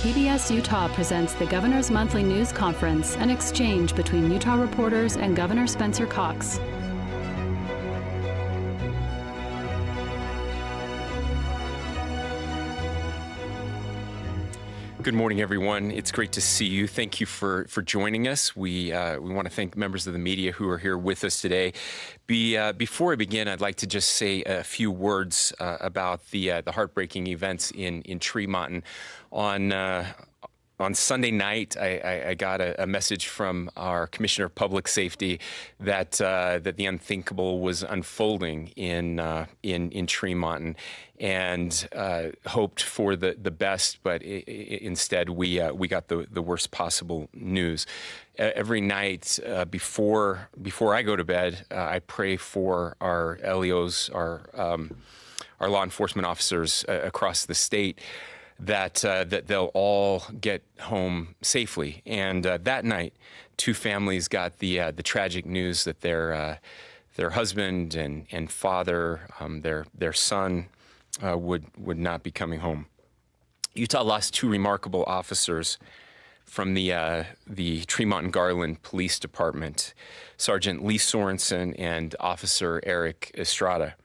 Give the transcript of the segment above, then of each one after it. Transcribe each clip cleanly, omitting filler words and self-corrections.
PBS Utah presents the Governor's Monthly News Conference, an exchange between Utah reporters and Governor Spencer Cox. Good morning, everyone. It's great to see you. Thank you for joining us. We want to thank members of the media who are here with us today. Before I begin, I'd like to just say a few words about the heartbreaking events in Tremonton. On Sunday night, I got a message from our Commissioner of Public Safety that the unthinkable was unfolding in Tremonton, and hoped for the best, but instead we got the worst possible news. Every night before I go to bed, I pray for our LEOs, our law enforcement officers across the state, that they'll all get home safely. And that night, two families got the tragic news that their husband and father, their son, would not be coming home. Utah lost two remarkable officers from the Tremonton Garland Police Department, Sergeant Lee Sorensen and Officer Eric Estrada.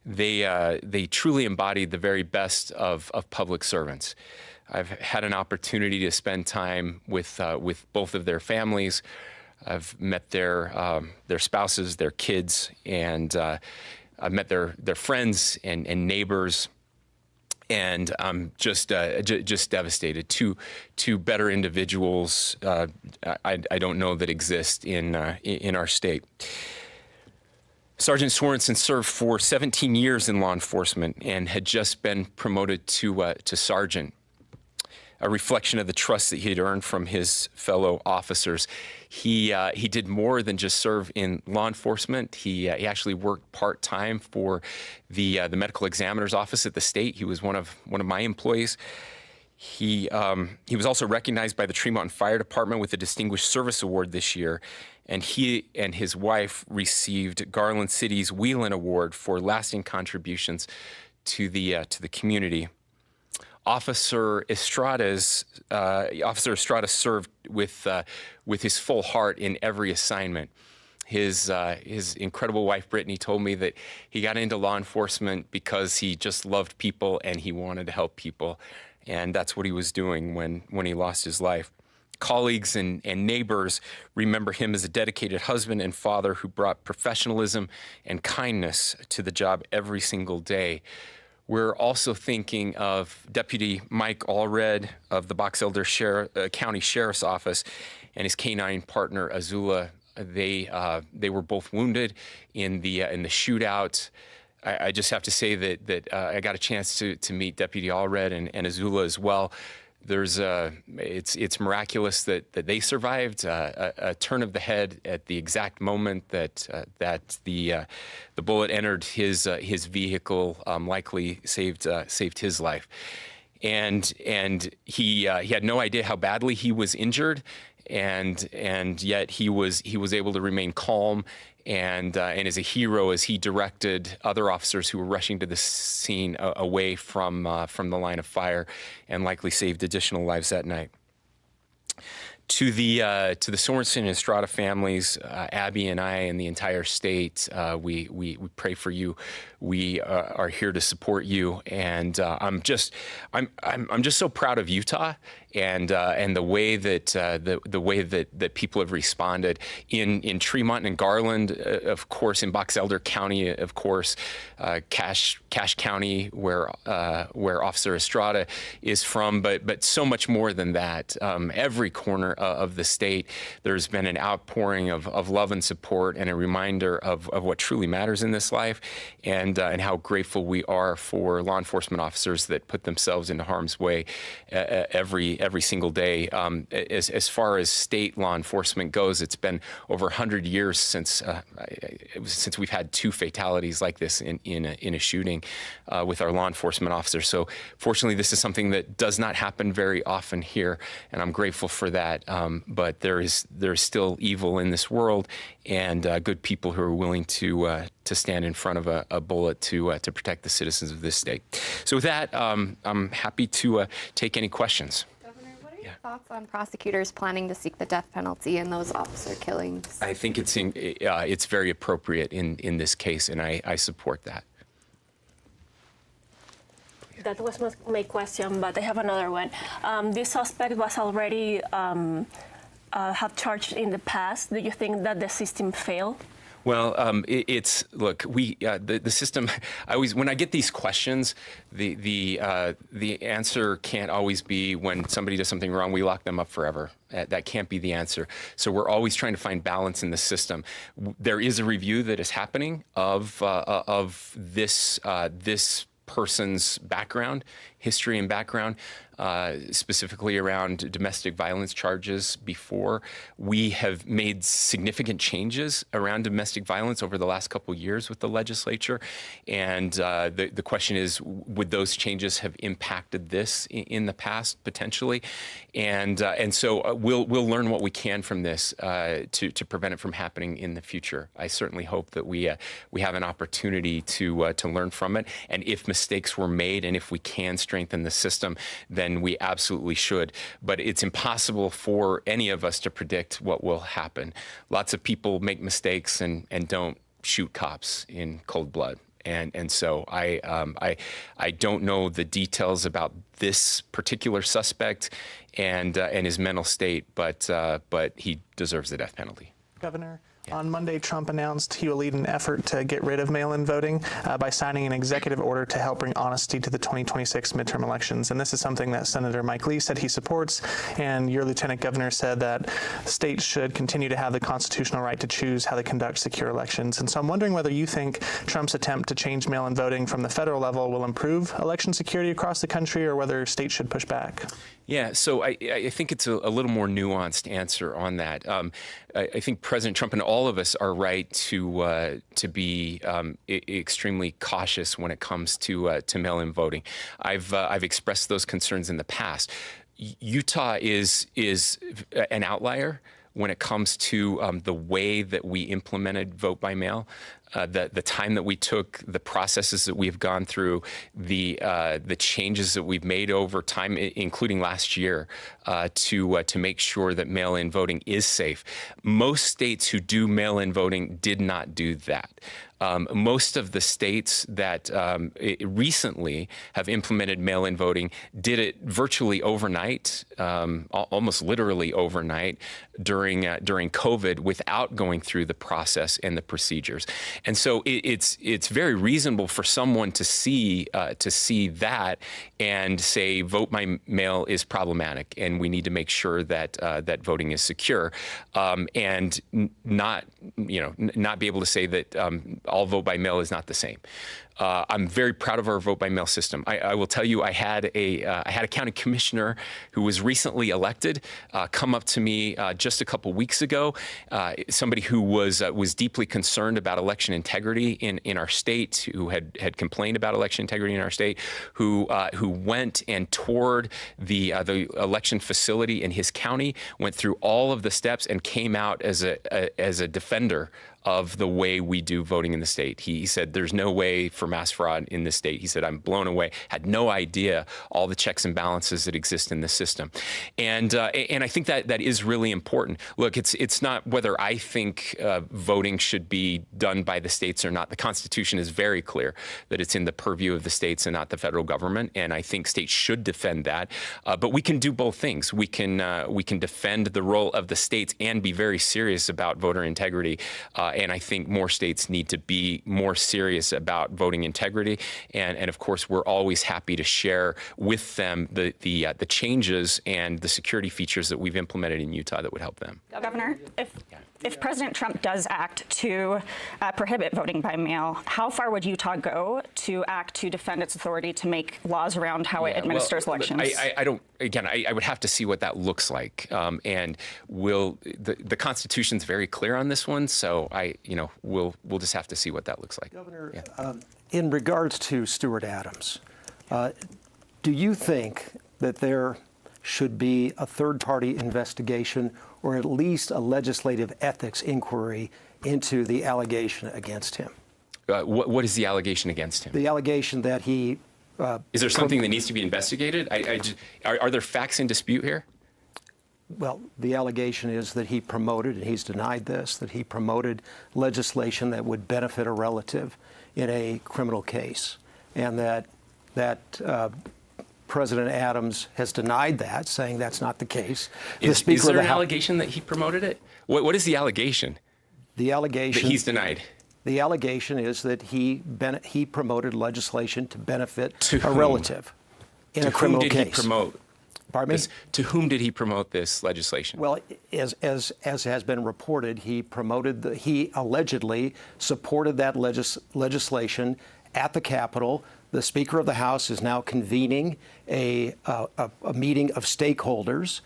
They truly embodied the very best of public servants. I've had an opportunity to spend time with both of their families. I've met their spouses, their kids, and I've met their friends and neighbors, and I'm just devastated. Two better individuals I don't know that exist in our state. Sergeant Sorensen served for 17 years in law enforcement and had just been promoted to sergeant, a reflection of the trust that he had earned from his fellow officers. He did more than just serve in law enforcement. He actually worked part-time for the medical examiner's office at the state. He was one of my employees. He was also recognized by the Tremonton Fire Department with the Distinguished Service Award this year, and he and his wife received Garland City's Whelan Award for lasting contributions to the community. Officer Estrada served with his full heart in every assignment. His incredible wife, Brittany, told me that he got into law enforcement because he just loved people and he wanted to help people. And that's what he was doing when he lost his life. Colleagues and neighbors remember him as a dedicated husband and father who brought professionalism and kindness to the job every single day. We're also thinking of Deputy Mike Allred of the Box Elder County Sheriff's Office and his canine partner Azula. They were both wounded in the shootout. I just have to say that I got a chance to meet Deputy Allred and Azula as well. It's miraculous that they survived. A turn of the head at the exact moment that the bullet entered his vehicle likely saved his life, and he had no idea how badly he was injured, and yet he was able to remain calm and as a hero as he directed other officers who were rushing to the scene away from the line of fire, and likely saved additional lives that night. To the Sorensen and Estrada families, Abby and I and the entire state, we pray for you. We are here to support you, and I'm just so proud of Utah and the way that people have responded in Tremonton and Garland, of course, in Box Elder County, of course, Cache County, where Officer Estrada is from, but so much more than that. Every corner of the state, there's been an outpouring of love and support and a reminder of what truly matters in this life, and how grateful we are for law enforcement officers that put themselves into harm's way every single day. As far as state law enforcement goes, it's been over 100 years since we've had two fatalities like this in a shooting with our law enforcement officers. So fortunately, this is something that does not happen very often here, and I'm grateful for that. But there is still evil in this world, and good people who are willing to stand in front of a bullet to protect the citizens of this state. So with that, I'm happy to take any questions. What are your thoughts on prosecutors planning to seek the death penalty in those officer killings? I think it's very appropriate in this case, and I support that. That was my question, but I have another one. This suspect was already have charged in the past. Do you think that the system failed? Well, look, the system. When I get these questions, the answer can't always be when somebody does something wrong, we lock them up forever. That can't be the answer. So we're always trying to find balance in the system. There is a review that is happening of this person's background, history and background, specifically around domestic violence charges before. We have made significant changes around domestic violence over the last couple of years with the legislature. And the question is, would those changes have impacted this in the past, potentially? And so we'll learn what we can from this to prevent it from happening in the future. I certainly hope that we have an opportunity to learn from it. And if mistakes were made and if we can strengthen the system, then we absolutely should. But it's impossible for any of us to predict what will happen. Lots of people make mistakes and don't shoot cops in cold blood. And so I don't know the details about this particular suspect and his mental state, but he deserves the death penalty. Governor, on Monday, Trump announced he will lead an effort to get rid of mail-in voting by signing an executive order to help bring honesty to the 2026 midterm elections. And this is something that Senator Mike Lee said he supports, and your Lieutenant Governor said that states should continue to have the constitutional right to choose how they conduct secure elections. And so I'm wondering whether you think Trump's attempt to change mail-in voting from the federal level will improve election security across the country, or whether states should push back. Yeah, so I think it's a little more nuanced answer on that. I think President Trump and all of us are right to be extremely cautious when it comes to mail-in voting. I've expressed those concerns in the past. Utah is an outlier when it comes to the way that we implemented vote by mail. The time that we took, the processes that we've gone through, the changes that we've made over time, including last year, to make sure that mail-in voting is safe. Most states who do mail-in voting did not do that. Most of the states that recently have implemented mail-in voting did it virtually overnight, almost literally overnight during COVID, without going through the process and the procedures. And so it's very reasonable for someone to see that and say vote by mail is problematic, and we need to make sure that that voting is secure, and not be able to say that all vote by mail is not the same. I'm very proud of our vote by mail system. I will tell you, I had a county commissioner who was recently elected come up to me just a couple weeks ago. Somebody who was deeply concerned about election integrity in our state, who had complained about election integrity in our state, who went and toured the election facility in his county, went through all of the steps, and came out as a defender of the way we do voting in the state. He said, there's no way for mass fraud in this state. He said, I'm blown away, had no idea all the checks and balances that exist in the system. And I think that is really important. Look, it's not whether I think voting should be done by the states or not. The Constitution is very clear that it's in the purview of the states and not the federal government. And I think states should defend that. But we can do both things. We can defend the role of the states and be very serious about voter integrity. And I think more states need to be more serious about voting integrity. And of course, we're always happy to share with them the changes and the security features that we've implemented in Utah that would help them. Governor, if President Trump does act to prohibit voting by mail, how far would Utah go to act to defend its authority to make laws around how it administers elections? I don't. Again, I would have to see what that looks like, and the Constitution's very clear on this one. So we'll just have to see what that looks like. Governor, in regards to Stuart Adams, do you think that there should be a third-party investigation or at least a legislative ethics inquiry into the allegation against him? What is the allegation against him? The allegation that he... is there something that needs to be investigated? Are there facts in dispute here? Well, the allegation is that he promoted, and he's denied this, that he promoted legislation that would benefit a relative in a criminal case, and that President Adams has denied that, saying that's not the case. Is there an allegation that he promoted it? What is the allegation? The allegation that he's denied. The allegation is that he promoted legislation to benefit a relative in a criminal case. To whom did he promote? Pardon me? To whom did he promote this legislation? Well, as has been reported, he allegedly supported that legislation at the Capitol. The Speaker of the House is now convening a meeting of stakeholders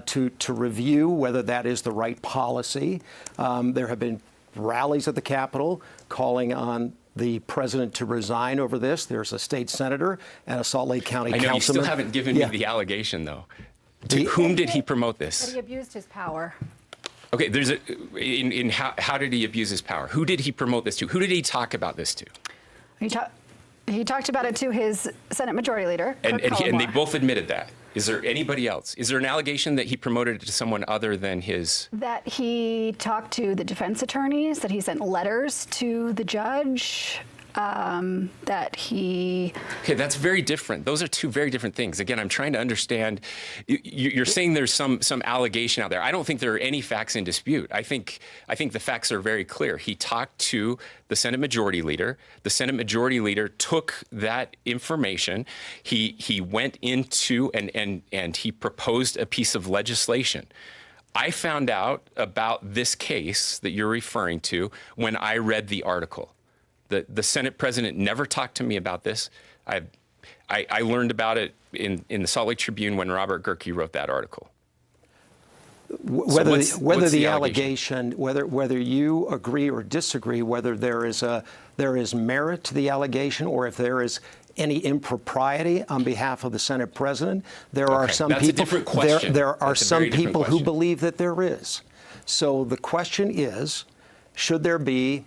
to review whether that is the right policy. There have been rallies at the Capitol calling on the president to resign over this. There's a state senator and a Salt Lake County councilman. I know you still haven't given me the allegation, though. To whom did he promote this? That he abused his power. Okay, there's how did he abuse his power? Who did he promote this to? Who did he talk about this to? He talked about it to his Senate Majority Leader, and they both admitted that. Is there anybody else? Is there an allegation that he promoted it to someone other than his? That he talked to the defense attorneys, that he sent letters to the judge, that he... Okay, that's very different. Those are two very different things. Again, I'm trying to understand. You're saying there's some allegation out there. I don't think there are any facts in dispute. I think the facts are very clear. He talked to the Senate Majority Leader. The Senate Majority Leader took that information. He went into and he proposed a piece of legislation. I found out about this case that you're referring to when I read the article. The Senate president never talked to me about this. I learned about it in the Salt Lake Tribune when Robert Gerke wrote that article. Whether the allegation, whether you agree or disagree, whether there is merit to the allegation, or if there is any impropriety on behalf of the Senate president, there are some That's people. A different question. There are some people who question. believe that there is. So the question is, should there be,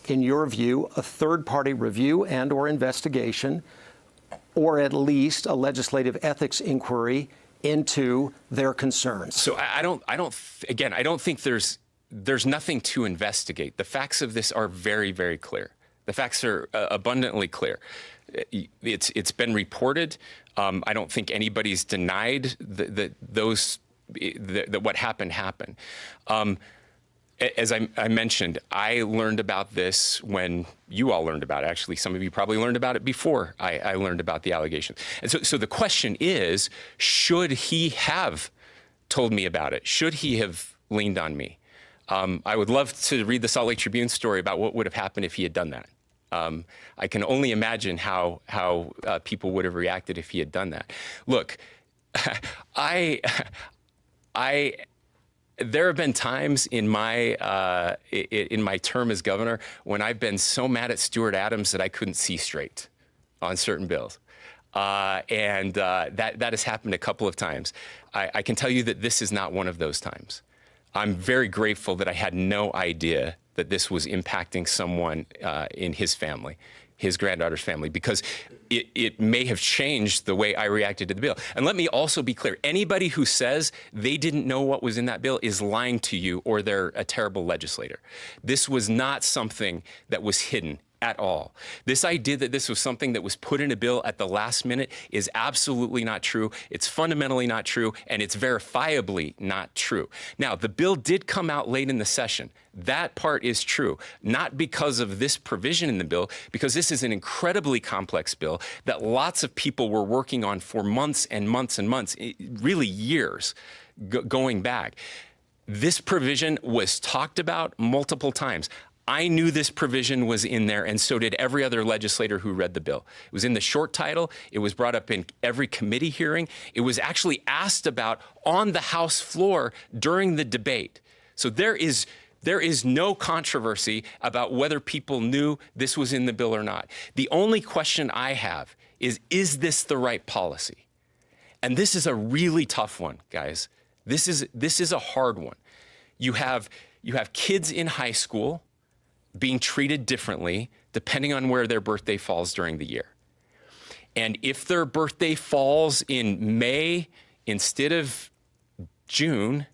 in your view, a third-party review and/or investigation, or at least a legislative ethics inquiry into their concerns? So I don't think there's nothing to investigate. The facts of this are very, very clear. The facts are abundantly clear. It's been reported. I don't think anybody's denied that what happened. As I mentioned, I learned about this when you all learned about it. Actually, some of you probably learned about it before I learned about the allegations. And so the question is, should he have told me about it? Should he have leaned on me? I would love to read the Salt Lake Tribune story about what would have happened if he had done that. I can only imagine how people would have reacted if he had done that. Look, there have been times in my term as governor when I've been so mad at Stuart Adams that I couldn't see straight on certain bills. And that has happened a couple of times. I can tell you that this is not one of those times. I'm very grateful that I had no idea that this was impacting someone in his family, his granddaughter's family, because it may have changed the way I reacted to the bill. And let me also be clear, anybody who says they didn't know what was in that bill is lying to you, or they're a terrible legislator. This was not something that was hidden at all. This idea that this was something that was put in a bill at the last minute is absolutely not true. It's fundamentally not true, and it's verifiably not true. Now, the bill did come out late in the session. That part is true, not because of this provision in the bill, because this is an incredibly complex bill that lots of people were working on for months and months and months, really years going back. This provision was talked about multiple times. I knew this provision was in there, and so did every other legislator who read the bill. It was in the short title. It was brought up in every committee hearing. It was actually asked about on the House floor during the debate. So there is no controversy about whether people knew this was in the bill or not. The only question I have is this the right policy? And this is a really tough one, guys. This is a hard one. You have kids in high school being treated differently depending on where their birthday falls during the year. And if their birthday falls in May instead of June,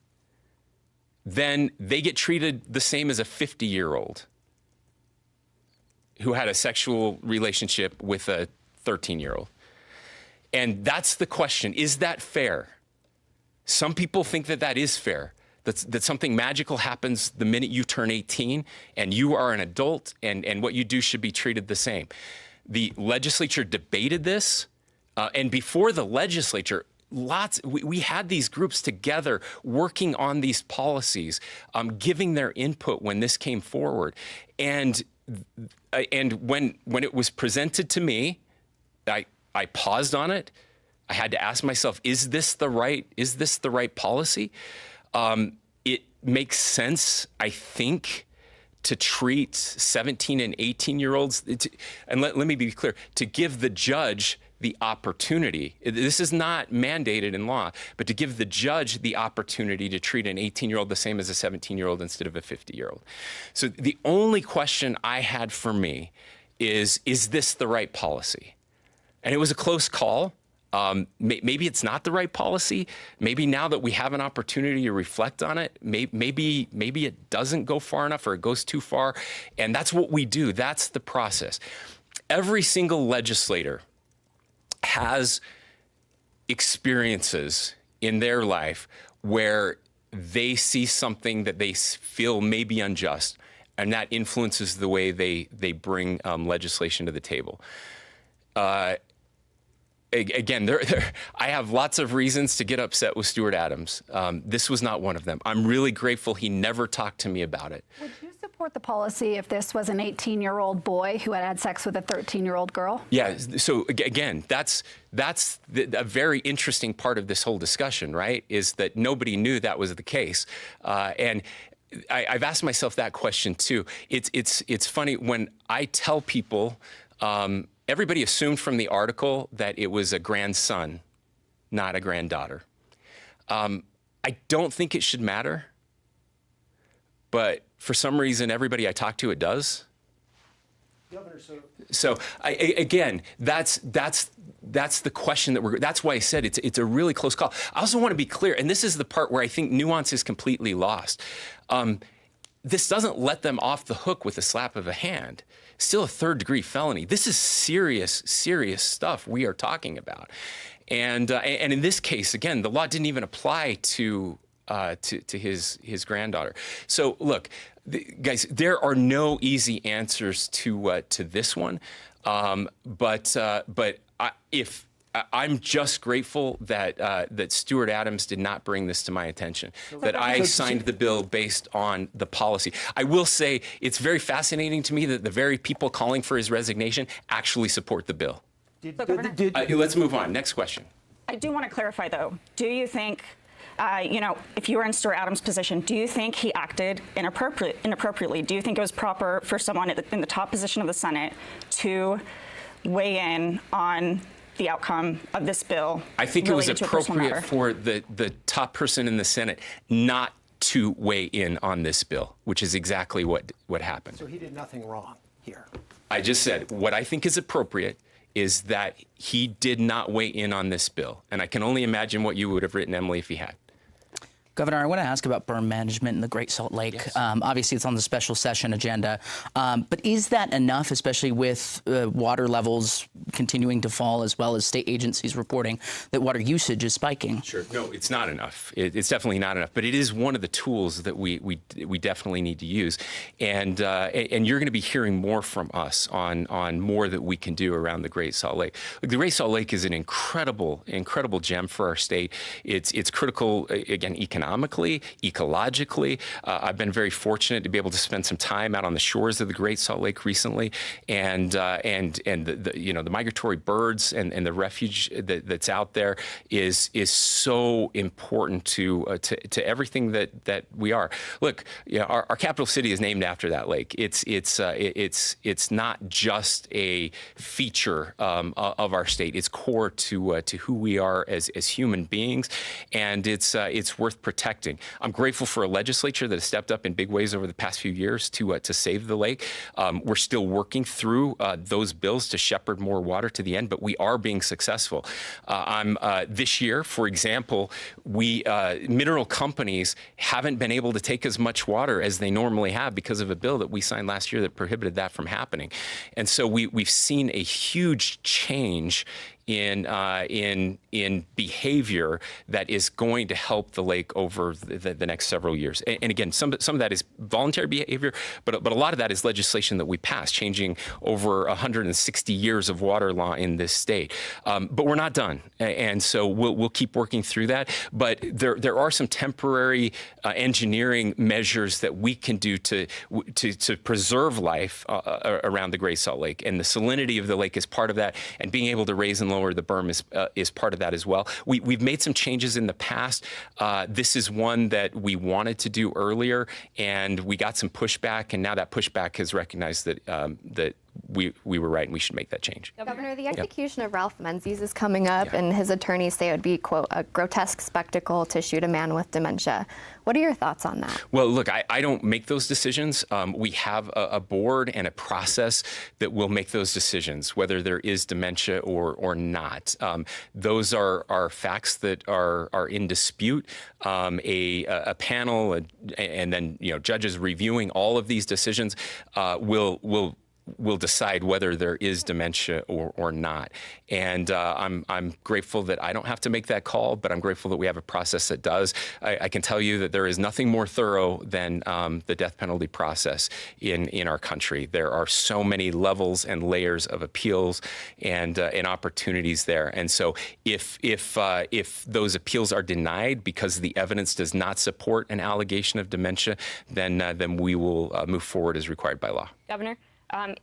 then they get treated the same as a 50-year-old who had a sexual relationship with a 13-year-old. And that's the question. Is that fair? Some people think that that is fair, that something magical happens the minute you turn 18 and you are an adult, and what you do should be treated the same. The legislature debated this, and before the legislature, we had these groups together working on these policies, giving their input when this came forward. And when it was presented to me, I paused on it. I had to ask myself, is this the right policy? It makes sense, I think, to treat 17 and 18-year-olds, and let me be clear, to give the judge the opportunity. This is not mandated in law, but to give the judge the opportunity to treat an 18-year-old the same as a 17-year-old instead of a 50-year-old. So the only question I had for me is this the right policy? And it was a close call. Maybe it's not the right policy. Maybe now that we have an opportunity to reflect on it, maybe it doesn't go far enough or it goes too far. And that's what we do. That's the process. Every single legislator has experiences in their life where they see something that they feel may be unjust, and that influences the way they bring legislation to the table. Again, I have lots of reasons to get upset with Stuart Adams. This was not one of them. I'm really grateful he never talked to me about it. Would you support the policy if this was an 18-year-old boy who had sex with a 13-year-old girl? Yeah, so again, that's a very interesting part of this whole discussion, right, is that nobody knew that was the case. And I've asked myself that question too. It's funny when I tell people, everybody assumed from the article that it was a grandson, not a granddaughter. I don't think it should matter, but for some reason, everybody I talk to, it does. Governor, so again, that's the question that's why I said it's a really close call. I also want to be clear, and this is the part where I think nuance is completely lost. This doesn't let them off the hook with a slap of a hand. Still a third-degree felony. This is serious, serious stuff we are talking about. And in this case, again, the law didn't even apply to his granddaughter. So look, guys, there are no easy answers to this one. But I'm just grateful that Stuart Adams did not bring this to my attention, that I signed the bill based on the policy. I will say it's very fascinating to me that the very people calling for his resignation actually support the bill. Let's move on. Next question. I do want to clarify, though. Do you think, if you were in Stuart Adams' position, do you think he acted inappropriately? Do you think it was proper for someone in the top position of the Senate to weigh in on the outcome of this bill? I think it was appropriate for the top person in the Senate not to weigh in on this bill, which is exactly what happened. So he did nothing wrong here. I just said what I think is appropriate is that he did not weigh in on this bill. And I can only imagine what you would have written, Emily, if he had. Governor, I want to ask about berm management in the Great Salt Lake. Yes. Obviously, it's on the special session agenda. But is that enough, especially with water levels continuing to fall, as well as state agencies reporting that water usage is spiking? Sure. No, it's not enough. It's definitely not enough. But it is one of the tools that we definitely need to use. And you're going to be hearing more from us on more that we can do around the Great Salt Lake. Look, the Great Salt Lake is an incredible gem for our state. It's critical, again, economically, ecologically. I've been very fortunate to be able to spend some time out on the shores of the Great Salt Lake recently, and the migratory birds and the refuge that's out there is so important to everything that we are. Look, our capital city is named after that lake. It's not just a feature of our state. It's core to who we are as human beings, and it's worth protecting. protecting. I'm grateful for a legislature that has stepped up in big ways over the past few years to save the lake. We're still working through those bills to shepherd more water to the end, but we are being successful. This year, for example, mineral companies haven't been able to take as much water as they normally have because of a bill that we signed last year that prohibited that from happening. And so we've seen a huge change in behavior that is going to help the lake over the next several years. And again, some of that is voluntary behavior, but a lot of that is legislation that we passed, changing over 160 years of water law in this state. But we're not done, and so we'll keep working through that. But there are some temporary engineering measures that we can do to preserve life around the Great Salt Lake, and the salinity of the lake is part of that, and being able to raise and lower the berm is part of that as well. We've made some changes in the past. This is one that we wanted to do earlier, and we got some pushback, and now that pushback has recognized that we were right and we should make that change. Governor, the execution of Ralph Menzies is coming up, and his attorneys say it would be, quote, a grotesque spectacle to shoot a man with dementia. What are your thoughts on that? Well, look, I don't make those decisions. We have a board and a process that will make those decisions, whether there is dementia or not. Those are facts that are in dispute. A panel and then judges reviewing all of these decisions will decide whether there is dementia or not. And I'm grateful that I don't have to make that call, but I'm grateful that we have a process that does. I can tell you that there is nothing more thorough than the death penalty process in our country. There are so many levels and layers of appeals and opportunities there. And so if those appeals are denied because the evidence does not support an allegation of dementia, then we will move forward as required by law. Governor,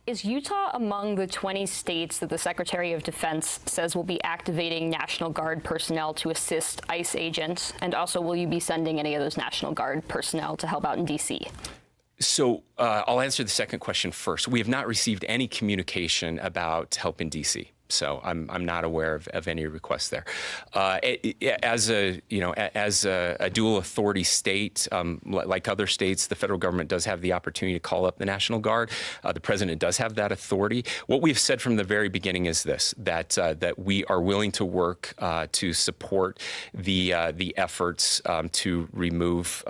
is Utah among the 20 states that the Secretary of Defense says will be activating National Guard personnel to assist ICE agents? And also, will you be sending any of those National Guard personnel to help out in D.C.? So I'll answer the second question first. We have not received any communication about help in D.C. So I'm not aware of any requests there. As a dual authority state, like other states, the federal government does have the opportunity to call up the National Guard. The president does have that authority. What we've said from the very beginning is this: that we are willing to work to support the efforts to remove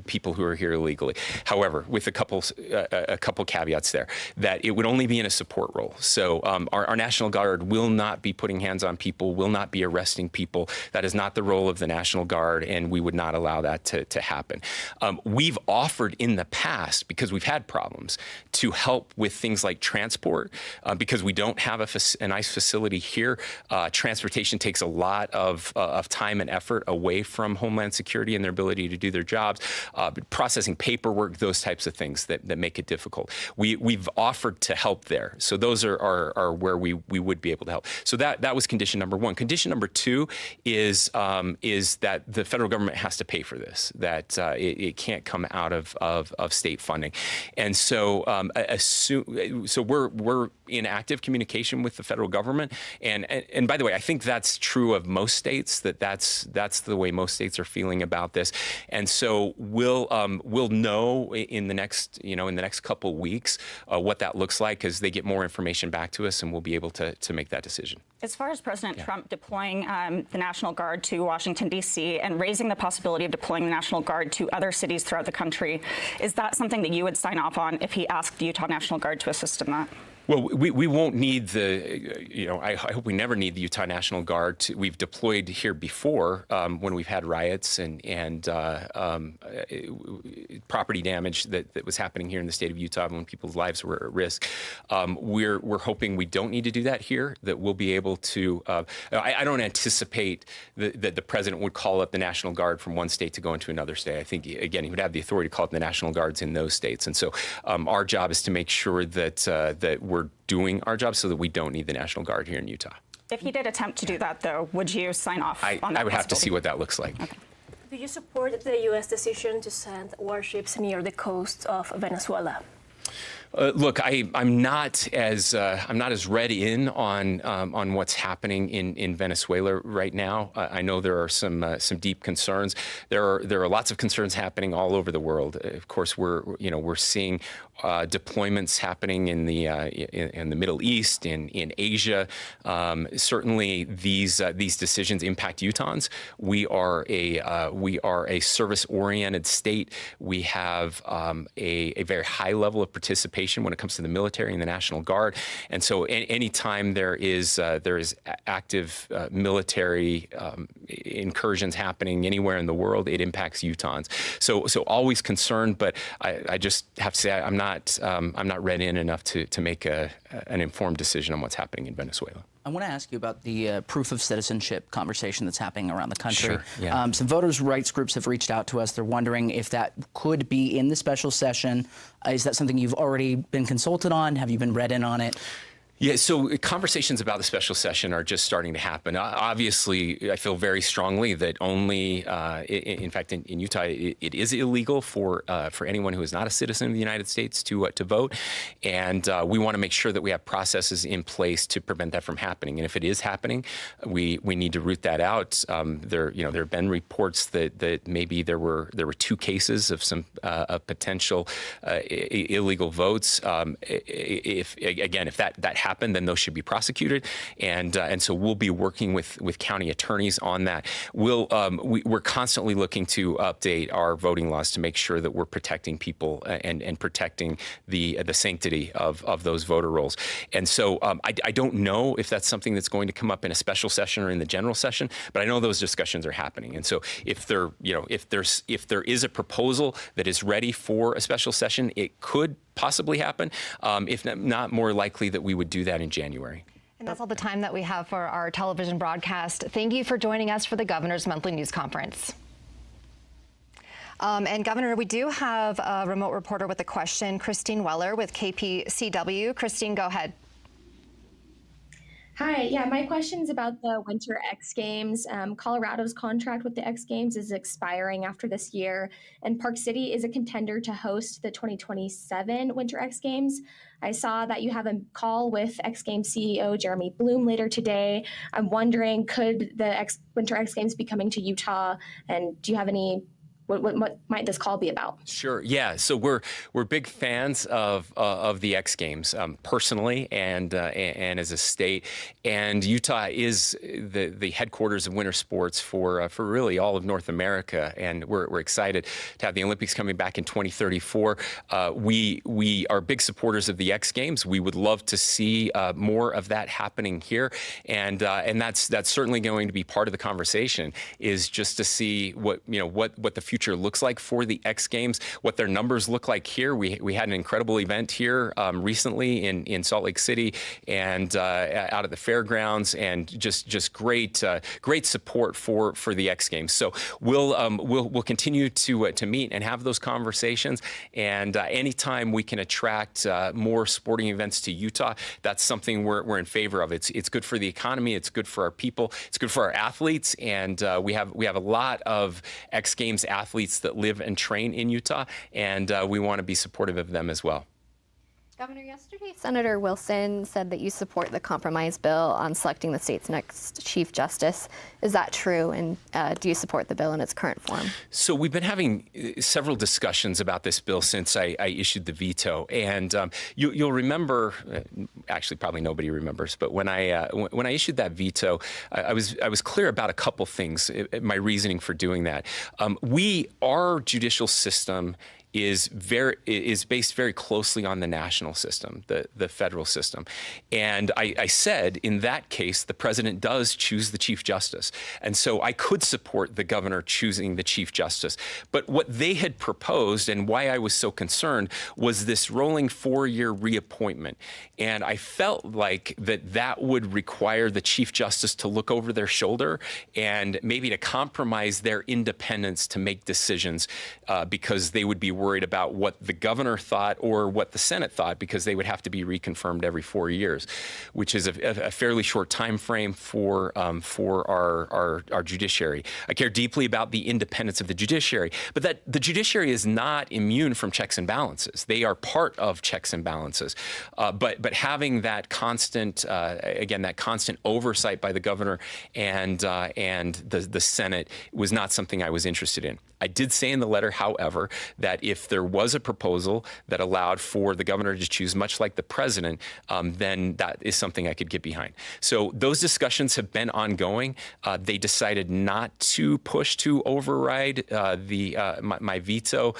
people who are here illegally. However, with a couple caveats there, that it would only be in a support role. So our National Guard will not be putting hands on people, will not be arresting people. That is not the role of the National Guard, and we would not allow that to happen. We've offered in the past, because we've had problems, to help with things like transport, because we don't have an ICE facility here. Transportation takes a lot of time and effort away from Homeland Security and their ability to do their jobs, processing paperwork, those types of things that make it difficult. We've offered to help there. So those are where we would be able to help. So that was condition number one. Condition number two is that the federal government has to pay for this, that it can't come out of state funding. And so we're in active communication with the federal government. And by the way, I think that's true of most states, that's the way most states are feeling about this. And so we'll know in the next couple weeks what that looks like, as they get more information back to us, and we'll be able to make that decision. As far as President Trump deploying the National Guard to Washington, D.C., and raising the possibility of deploying the National Guard to other cities throughout the country, is that something that you would sign off on if he asked the Utah National Guard to assist in that? Well, we won't need I hope we never need the Utah National Guard. We've deployed here before when we've had riots and property damage that was happening here in the state of Utah when people's lives were at risk. We're hoping we don't need to do that here, that we'll be able to. I don't anticipate that the president would call up the National Guard from one state to go into another state. I think, again, he would have the authority to call up the National Guards in those states. And so our job is to make sure that we're doing our job so that we don't need the National Guard here in Utah. If he did attempt to do that, though, would you sign off on that? I would have to see what that looks like. Okay. Do you support the U.S. decision to send warships near the coast of Venezuela? Look, I'm not as read in on what's happening in Venezuela right now. I know there are some deep concerns. There are lots of concerns happening all over the world. Of course, we're seeing deployments happening in the Middle East, in Asia. Certainly, these decisions impact Utahns. We are a service-oriented state. We have a very high level of participation when it comes to the military and the National Guard, and so anytime there is active military incursions happening anywhere in the world, it impacts Utahns. So always concerned, but I just have to say I'm not read in enough to make an informed decision on what's happening in Venezuela. I want to ask you about the proof of citizenship conversation that's happening around the country. Sure, yeah. Some voters' rights groups have reached out to us. They're wondering if that could be in the special session. Is that something you've already been consulted on? Have you been read in on it? Yeah, so conversations about the special session are just starting to happen. Obviously, I feel very strongly that only, in fact, in Utah, it is illegal for anyone who is not a citizen of the United States to vote, and we want to make sure that we have processes in place to prevent that from happening. And if it is happening, we need to root that out. There have been reports that maybe there were 2 cases of some potential illegal votes. If that happened, then those should be prosecuted, and so we'll be working with county attorneys on that. We're constantly looking to update our voting laws to make sure that we're protecting people and protecting the sanctity of those voter rolls. And so I don't know if that's something that's going to come up in a special session or in the general session, but I know those discussions are happening. And so if there is a proposal that is ready for a special session, it could possibly happen. If not, more likely that we would do that in January. And that's all the time that we have for our television broadcast. Thank you for joining us for the Governor's Monthly News Conference. And Governor, we do have a remote reporter with a question, Christine Weller with KPCW. Christine, go ahead. Hi, yeah, my question is about the Winter X Games. Colorado's contract with the X Games is expiring after this year, and Park City is a contender to host the 2027 Winter X Games. I saw that you have a call with X Games CEO Jeremy Bloom later today. I'm wondering, could the Winter X Games be coming to Utah, and do you have any What might this call be about? Sure. Yeah. So we're big fans of the X Games personally and as a state. And Utah is the headquarters of winter sports for really all of North America. And we're excited to have the Olympics coming back in 2034. We are big supporters of the X Games. We would love to see more of that happening here. And that's certainly going to be part of the conversation, is just to see what the future looks like for the X Games, what their numbers look like here. We had an incredible event here recently in Salt Lake City and out at the fairgrounds, and just great support for the X Games. So we'll continue to meet and have those conversations. And anytime we can attract more sporting events to Utah, that's something we're in favor of. It's good for the economy. It's good for our people. It's good for our athletes. And we have a lot of X Games athletes that live and train in Utah, and we want to be supportive of them as well. Governor, yesterday Senator Wilson said that you support the compromise bill on selecting the state's next Chief Justice. Is that true? And do you support the bill in its current form? So we've been having several discussions about this bill since I issued the veto. And you'll remember, actually probably nobody remembers, but when I issued that veto, I was clear about a couple things, my reasoning for doing that. Our judicial system is based very closely on the national system, the federal system. And I said, in that case, the president does choose the Chief Justice. And so I could support the governor choosing the Chief Justice. But what they had proposed, and why I was so concerned, was this rolling 4-year reappointment. And I felt like that would require the Chief Justice to look over their shoulder and maybe to compromise their independence to make decisions, because they would be worried about what the governor thought or what the Senate thought, because they would have to be reconfirmed every 4 years, which is a fairly short time frame for our judiciary. I care deeply about the independence of the judiciary, but that the judiciary is not immune from checks and balances. They are part of checks and balances, but having that constant, again, that constant oversight by the governor and the Senate was not something I was interested in. I did say in the letter, however, that if there was a proposal that allowed for the governor to choose, much like the president, then that is something I could get behind. So those discussions have been ongoing. They decided not to push to override my veto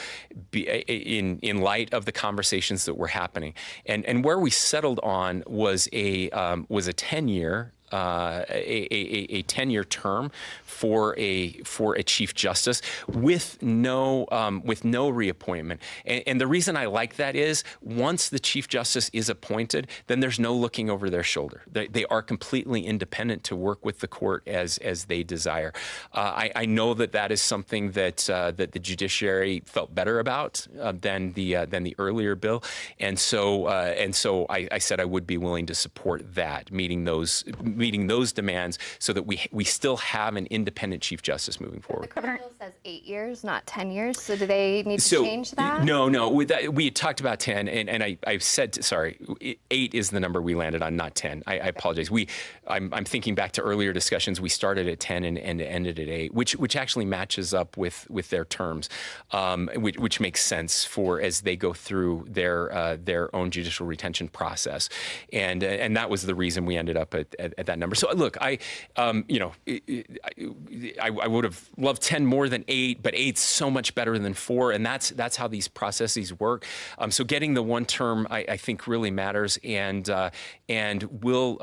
in light of the conversations that were happening. And where we settled on was a 10-year. A 10-year term for a chief justice with no reappointment. And the reason I like that is once the chief justice is appointed, then there's no looking over their shoulder. They are completely independent to work with the court as they desire. I know that is something that the judiciary felt better about than the earlier bill, and so I said I would be willing to support that, meeting those demands, so that we still have an independent chief justice moving forward. The current bill says 8 years, not 10 years. So do they need to change that? No. We had talked about 10, and I said, sorry, 8 is the number we landed on, not 10. I apologize. I'm thinking back to earlier discussions. We started at 10 and ended at 8, which actually matches up with their terms, which makes sense for as they go through their own judicial retention process, and that was the reason we ended up at that number. So look, I would have loved 10 more than 8, but 8's so much better than 4, and that's how these processes work. So getting the one term, I think, really matters, and will.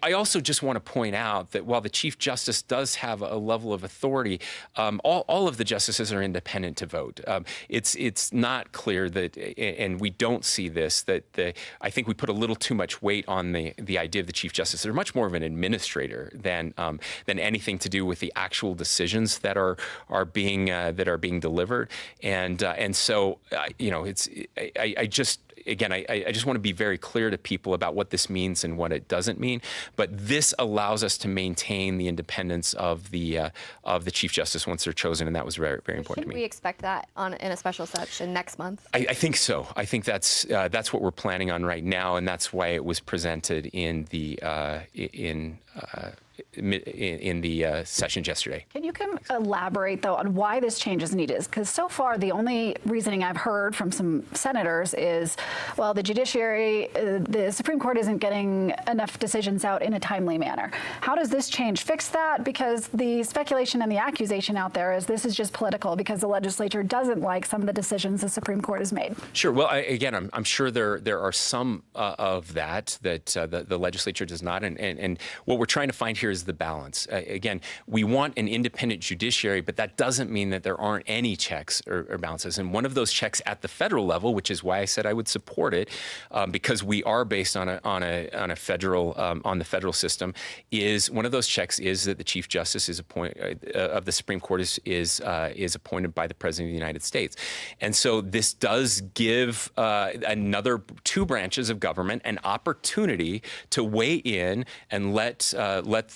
I also just want to point out that while the Chief Justice does have a level of authority, all of the justices are independent to vote. It's not clear that, and we don't see this, that I think we put a little too much weight on the idea of the Chief Justice. They're much more of an administrator than anything to do with the actual decisions that are being delivered, and so I just want to be very clear to people about what this means and what it doesn't mean. But this allows us to maintain the independence of the Chief Justice once they're chosen, and that was very, very important to me. Should we expect that in a special session next month? I think so. I think that's what we're planning on right now, and that's why it was presented in the sessions yesterday. Can you elaborate, though, on why this change is needed? Because so far, the only reasoning I've heard from some senators is, well, the judiciary, the Supreme Court isn't getting enough decisions out in a timely manner. How does this change fix that? Because the speculation and the accusation out there is this is just political because the legislature doesn't like some of the decisions the Supreme Court has made. Sure. Well, I'm sure there are some of that the legislature does not, and what we're trying to find here is the balance. Again, we want an independent judiciary, but that doesn't mean that there aren't any checks or balances. And one of those checks at the federal level, which is why I said I would support it, because we are based on the federal system, is one of those checks is that the Chief Justice of the Supreme Court is appointed by the President of the United States. And so this does give another two branches of government an opportunity to weigh in and let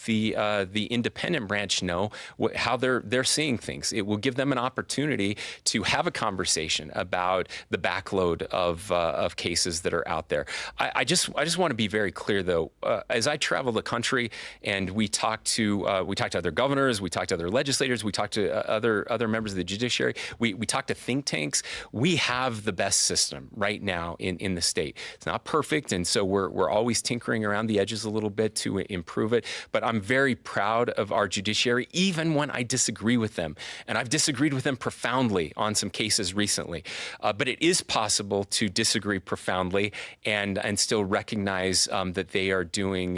the independent branch know how they're seeing things. It will give them an opportunity to have a conversation about the backload of cases that are out there. I just want to be very clear, though. As I travel the country and we talk to other governors, we talk to other legislators, we talk to other members of the judiciary, we talk to think tanks. We have the best system right now in the state. It's not perfect, and so we're always tinkering around the edges a little bit to improve it. But I'm very proud of our judiciary, even when I disagree with them. And I've disagreed with them profoundly on some cases recently. But it is possible to disagree profoundly and still recognize that they are doing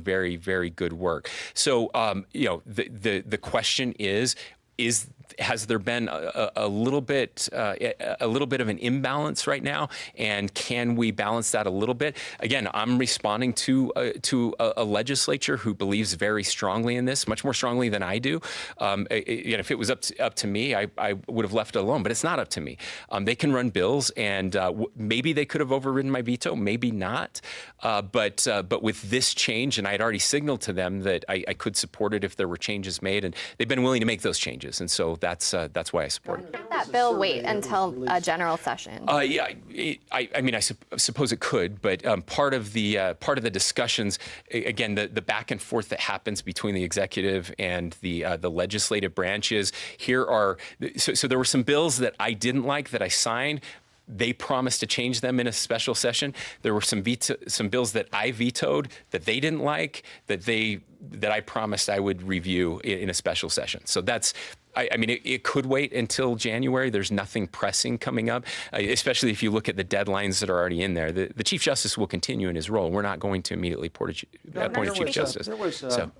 very, very good work. So the question is has there been a little bit of an imbalance right now, and can we balance that a little bit? Again, I'm responding to a legislature who believes very strongly in this, much more strongly than I do. If it was up to me, I would have left it alone, but it's not up to me. They can run bills, and maybe they could have overridden my veto, maybe not. But with this change, and I had already signaled to them that I could support it if there were changes made, and they've been willing to make those changes, and so that's why I support it. Can't that bill wait until a general session? Yeah, I mean, I suppose it could, but part of the discussions, again, the back and forth that happens between the executive and the legislative branches. So there were some bills that I didn't like that I signed. They promised to change them in a special session. There were some bills that I vetoed that they didn't like that I promised I would review in a special session. So I mean, it could wait until January. There's nothing pressing coming up, especially if you look at the deadlines that are already in there. The Chief Justice will continue in his role. We're not going to immediately appoint a Chief Justice. There was a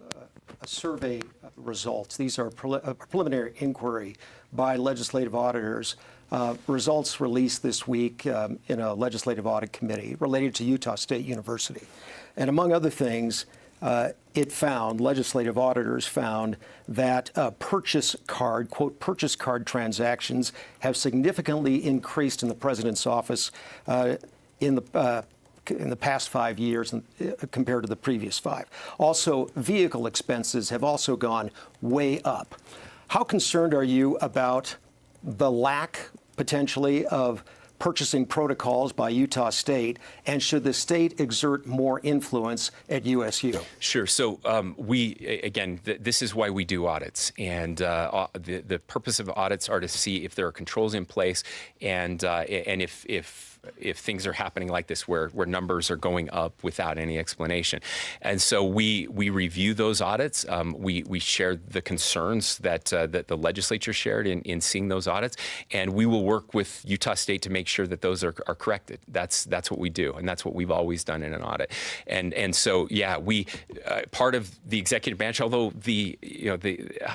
survey results. These are a preliminary inquiry by legislative auditors. Results released this week in a legislative audit committee related to Utah State University. And among other things, legislative auditors found that purchase card transactions have significantly increased in the president's office in the past 5 years compared to the previous 5. Also, vehicle expenses have also gone way up. How concerned are you about the lack, potentially, of purchasing protocols by Utah State, and should the state exert more influence at USU? Sure. So this is why we do audits, and the purpose of audits are to see if there are controls in place, and if things are happening like this where numbers are going up without any explanation. And so we review those audits. We share the concerns that the legislature shared in seeing those audits, and we will work with Utah State to make sure that those are corrected. That's what we do, and that's what we've always done in an audit. And so we part of the executive branch, although the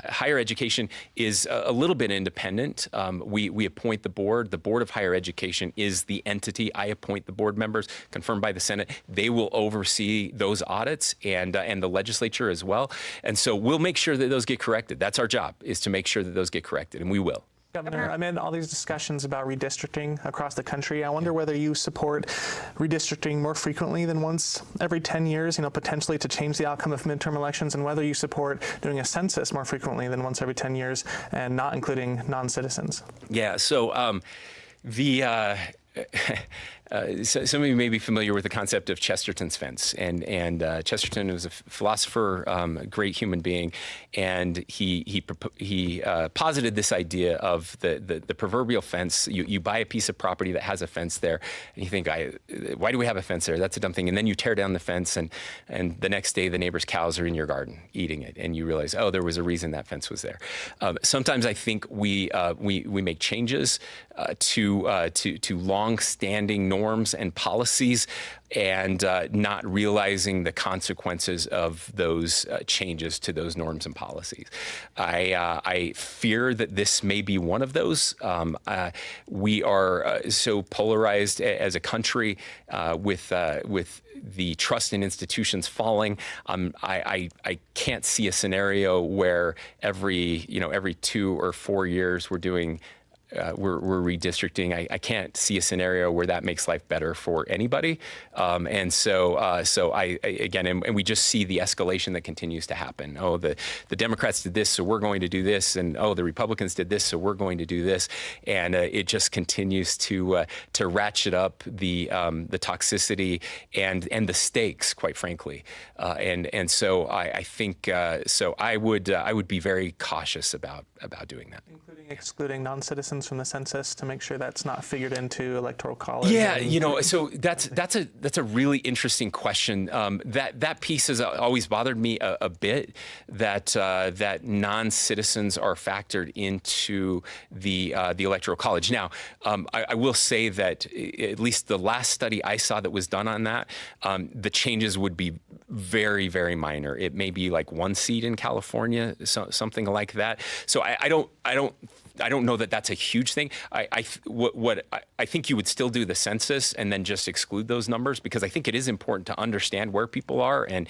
higher education is a little bit independent. We appoint the board. The Board of Higher Education is the entity. I appoint the board members, confirmed by the Senate. They will oversee those audits, and the legislature as well. And so we'll make sure that those get corrected. That's our job, is to make sure that those get corrected, and we will. Governor, amid all these discussions about redistricting across the country, I wonder whether you support redistricting more frequently than once every 10 years, potentially to change the outcome of midterm elections, and whether you support doing a census more frequently than once every 10 years and not including non-citizens. Yeah, so some of you may be familiar with the concept of Chesterton's fence, and Chesterton was a philosopher, a great human being, and he posited this idea of the proverbial fence. You buy a piece of property that has a fence there, and you think, why do we have a fence there? That's a dumb thing. And then you tear down the fence, and the next day the neighbor's cows are in your garden eating it, and you realize, oh, there was a reason that fence was there. Sometimes I think we make changes to long-standing norms and policies, and not realizing the consequences of those changes to those norms and policies. I fear that this may be one of those. We are so polarized as a country with the trust in institutions falling. I can't see a scenario where every 2 or 4 years we're redistricting. I can't see a scenario where that makes life better for anybody. And we just see the escalation that continues to happen. Oh, the Democrats did this, so we're going to do this, and oh, the Republicans did this, so we're going to do this, and it just continues to ratchet up the toxicity and the stakes, quite frankly. And so I think I would be very cautious about doing that. Including excluding non-citizens from the census to make sure that's not figured into electoral college. Yeah, so that's a really interesting question. That piece has always bothered me a bit, that non-citizens are factored into the electoral college. Now, I will say that at least the last study I saw that was done on that, the changes would be very, very minor. It may be like 1 seat in California, something like that. So I don't know that that's a huge thing. I think you would still do the census and then just exclude those numbers, because I think it is important to understand where people are, and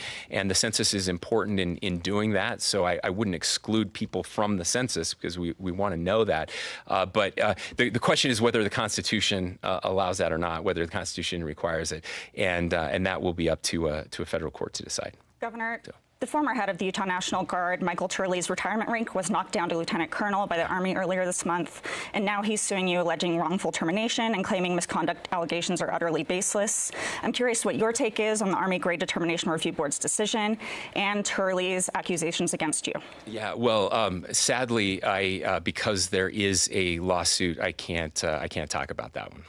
the census is important in doing that. So I wouldn't exclude people from the census, because we want to know that. But the question is whether the Constitution allows that or not, whether the Constitution requires it, and that will be up to a federal court to decide. Governor, the former head of the Utah National Guard, Michael Turley's retirement rank was knocked down to lieutenant colonel by the Army earlier this month, and now he's suing you alleging wrongful termination and claiming misconduct allegations are utterly baseless. I'm curious what your take is on the Army Grade Determination Review Board's decision and Turley's accusations against you. Yeah, well, sadly, because there is a lawsuit, I can't talk about that one.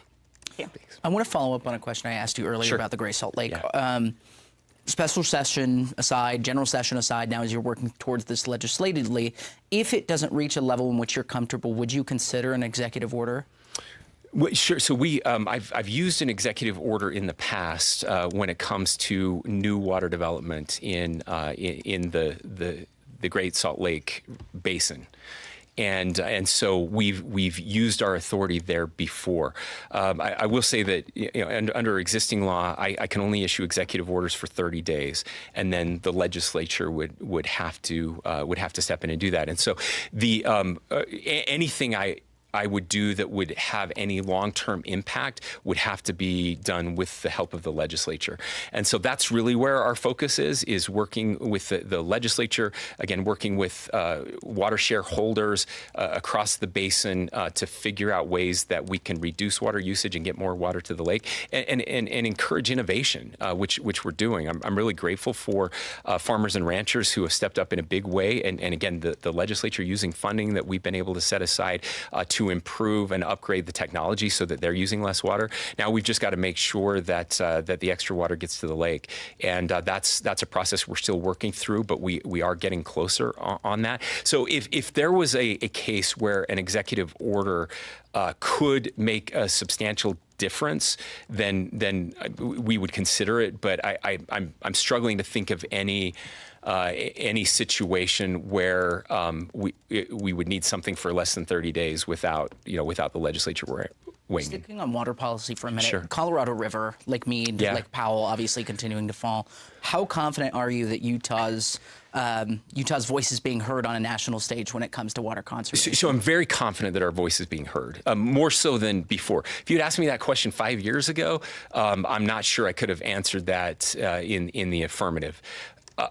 Yeah. I want to follow up on a question I asked you earlier about the Great Salt Lake. Yeah. Special session aside, general session aside, now as you're working towards this legislatively, if it doesn't reach a level in which you're comfortable, would you consider an executive order? Well, sure. So I've used an executive order in the past when it comes to new water development in the Great Salt Lake Basin. And so we've used our authority there before. I will say that under existing law, I can only issue executive orders for 30 days, and then the legislature would have to step in and do that. And so anything I would do that would have any long-term impact would have to be done with the help of the legislature. And so that's really where our focus is working with the legislature, again, working with water share holders across the basin to figure out ways that we can reduce water usage and get more water to the lake, and encourage innovation, which we're doing. I'm really grateful for farmers and ranchers who have stepped up in a big way, and again, the legislature using funding that we've been able to set aside to improve and upgrade the technology so that they're using less water. Now we've just got to make sure that the extra water gets to the lake, and that's a process we're still working through, but we are getting closer on that. So if there was a case where an executive order could make a substantial difference, then we would consider it. But I'm struggling to think of any situation where we would need something for less than 30 days without the legislature weighing in. Sticking on water policy for a minute, Sure. Colorado River, Lake Mead, Lake Powell, obviously continuing to fall. How confident are you that Utah's voice is being heard on a national stage when it comes to water conservation? So I'm very confident that our voice is being heard, more so than before. If you'd asked me that question 5 years ago, I'm not sure I could have answered that in the affirmative.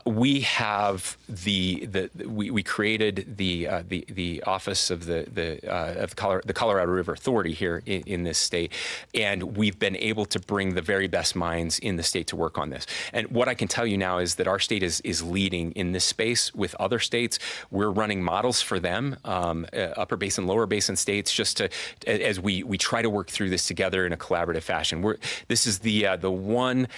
We have we created the office of the Colorado River Authority here in this state, and we've been able to bring the very best minds in the state to work on this. And what I can tell you now is that our state is leading in this space with other states. We're running models for them, upper basin, lower basin states, just as we try to work through this together in a collaborative fashion. This is the one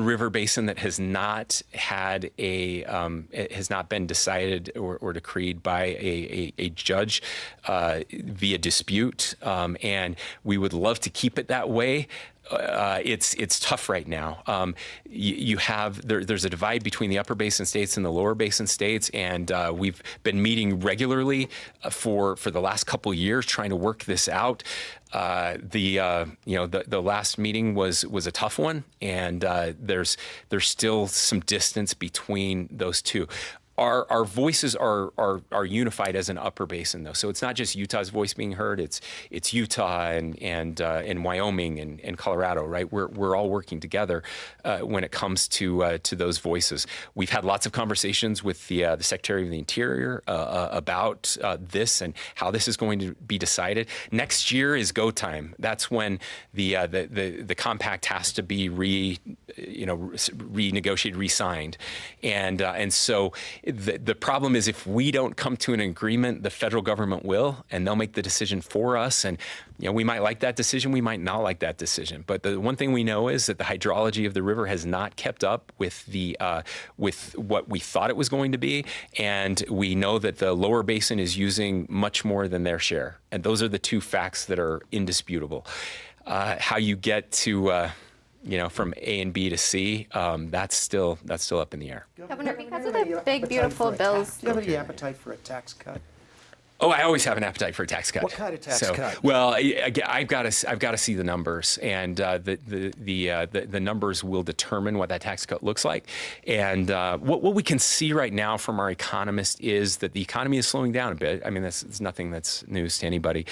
river basin that has not had it has not been decided or decreed by a judge via dispute, and we would love to keep it that way. It's tough right now. There's a divide between the upper basin states and the lower basin states, and we've been meeting regularly for the last couple years trying to work this out. The last meeting was a tough one, and there's still some distance between those two. Our voices are unified as an upper basin, though. So it's not just Utah's voice being heard. It's Utah and Wyoming and Colorado, right? We're all working together when it comes to those voices. We've had lots of conversations with the Secretary of the Interior about this and how this is going to be decided. Next year is go time. That's when the compact has to be renegotiated, re-signed, and so. The problem is if we don't come to an agreement, the federal government will, and they'll make the decision for us. And we might like that decision, we might not like that decision. But the one thing we know is that the hydrology of the river has not kept up with with what we thought it was going to be, and we know that the lower basin is using much more than their share. And those are the two facts that are indisputable. How you get to from A and B to C, that's still up in the air. Governor, because of the big, beautiful bills. Do you have any appetite for a tax cut? Oh, I always have an appetite for a tax cut. What kind of tax cut? Well, I've got to see the numbers, and the numbers will determine what that tax cut looks like. And what we can see right now from our economists is that the economy is slowing down a bit. I mean, that's nothing that's news to anybody.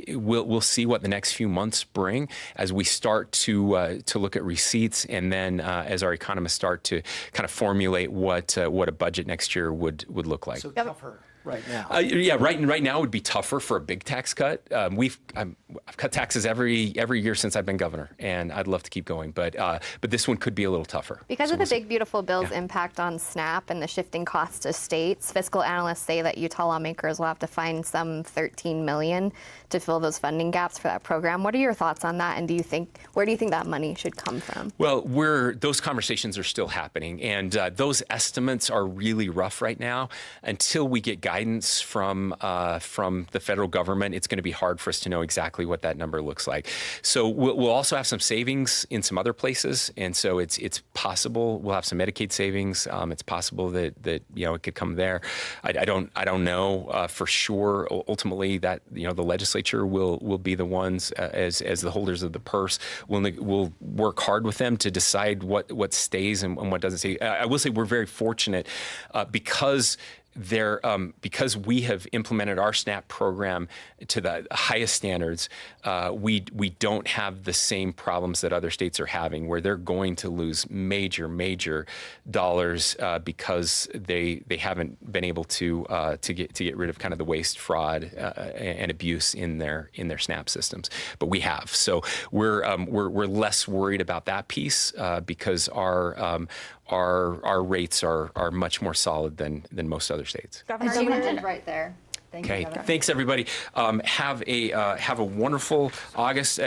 We'll see what the next few months bring as we start to look at receipts, and then as our economists start to kind of formulate what a budget next year would look like. So tougher right now. Yeah, right now would be tougher for a big tax cut. I've cut taxes every year since I've been governor, and I'd love to keep going, but this one could be a little tougher. Because of the Big Beautiful Bill's impact on SNAP and the shifting costs to states, fiscal analysts say that Utah lawmakers will have to find some $13 million to fill those funding gaps for that program. What are your thoughts on that, and where do you think that money should come from? Well, those conversations are still happening, and those estimates are really rough right now. Until we get guidance from the federal government, it's going to be hard for us to know exactly what that number looks like. So we'll also have some savings in some other places, and so it's possible we'll have some Medicaid savings. It's possible that it could come there. I don't know for sure. Ultimately, that the legislature will be the ones as the holders of the purse. We'll work hard with them to decide what stays and what doesn't stay. I will say we're very fortunate because we have implemented our SNAP program to the highest standards, we don't have the same problems that other states are having, where they're going to lose major dollars because they haven't been able to get rid of kind of the waste, fraud, and abuse in their SNAP systems. But we have, so we're less worried about that piece because our rates are much more solid than most other states. Governor, right there. Okay, thanks everybody. Have a wonderful August.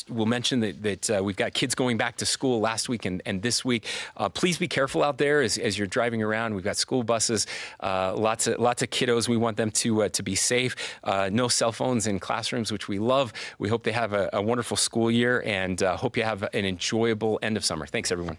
We'll mention that we've got kids going back to school last week and this week. Please be careful out there as you're driving around. We've got school buses, lots of kiddos. We want them to be safe. No cell phones in classrooms, which we love. We hope they have a wonderful school year, and hope you have an enjoyable end of summer. Thanks everyone.